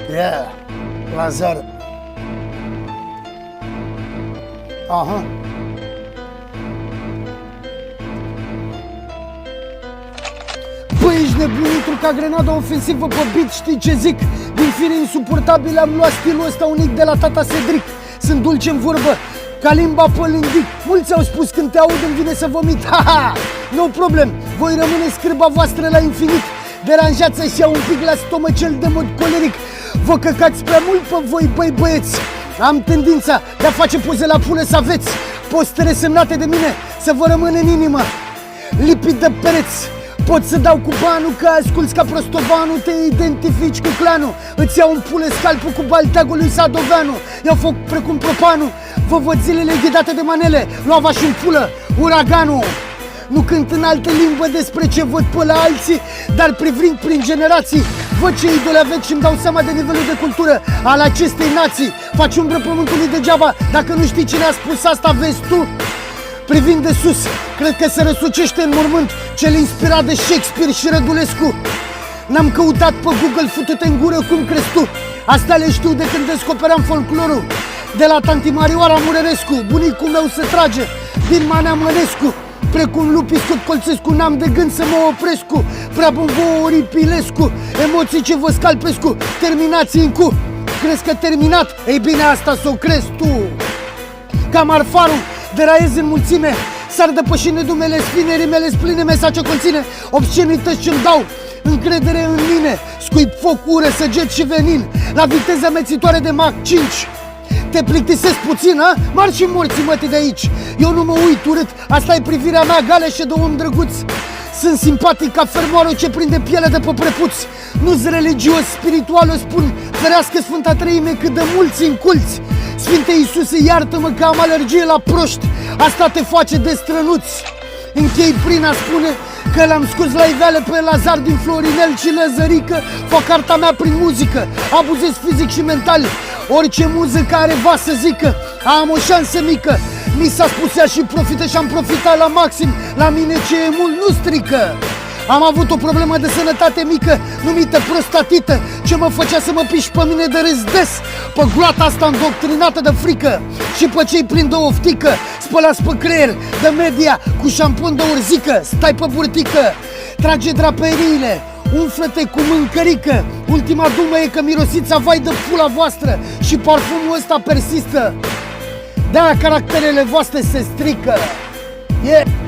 Yeah, Lazar. Aha. Băi, ești nebunitru ca grenada ofensivă pe beat, știi ce zic? Din fire insuportabile am luat stilul ăsta unic de la tata Cedric. Sunt dulce în vorbă, ca limba pe lindic. Mulți au spus când te aud îmi vine să vomit. Haha, no problem, voi rămâne scârba voastră la infinit. Deranjați așa un pic la stomacel de mod coleric. Vă căcați prea mult pe voi, băi băieți. Am tendința de a face poze la pulă să aveți postere semnate de mine, să vă rămână în inimă lipit de pereți. Pot să dau cu banul că asculți ca prostovanul, te identifici cu clanul. Îți iau în pulă scalpul cu balteagul lui Sadoveanu. Iau foc precum propanul, vă văd zilele ghidate de manele. Luava și în pulă uraganul. Nu cânt în altă limbă despre ce văd pe la alții, dar privind prin generații, văd ce idole aveți și îmi dau seama de nivelul de cultură al acestei nații. Faci umbră pământului degeaba dacă nu știi cine a spus asta, vezi tu? Privind de sus, cred că se răsucește în mormânt cel inspirat de Shakespeare și Rădulescu. N-am căutat pe Google futute în gură cum crezi tu. Astea le știu de când descopeream folclorul. De la tanti Marioara Murerescu, bunicul meu se trage din Manea Mănescu. Precum lupii Scot Colțescu, n-am de gând să mă opresc cu prea bun vouă Oripilescu. Emoții ce vă scalpescu, terminați în cu. Crezi că terminat? Ei bine, asta s-o crezi tu. Ca marfarul, deraiez în mulțime, s-ar depăși nedumele spine, rimele spline, mesaj ce conține obscenități ce-mi dau încredere în mine. Scuip foc, ură, săget și venin la viteză mețitoare de Mach 5. Te plictisesc puțin, a? Marși și morții mătii de aici. Eu nu mă uit urât, asta e privirea mea galeșă de om drăguț. Sunt simpatic ca fermoarul ce prinde piele de pe prepuți. Nu-s religios, spiritual, o spun, ferească Sfânta Treime cât de mulți înculți. Sfinte Iisuse, iartă-mă că am alergie la proști, asta te face de strănuți. Închei prin a spune că l-am scos la iveală pe Lazar din Florinel și Lăzărică. Fac carta mea prin muzică, abuzez fizic și mental. Orice muzică are va să zică, am o șansă mică. Mi s-a spus ea și profită și am profitat la maxim. La mine ce e mult nu strică. Am avut o problemă de sănătate mică numită prostatită, ce mă făcea să mă piși pe mine de râs des. Pe gloata asta îndoctrinată de frică și pe cei plini de oftică, spălați pe creier de media cu șampon de urzică. Stai pe burtică, trage draperiile, umflă-te cu mâncărică. Ultima dumă e că mirosiți vai de pula voastră și parfumul ăsta persistă. De-aia caracterele voastre se strică. Yeah.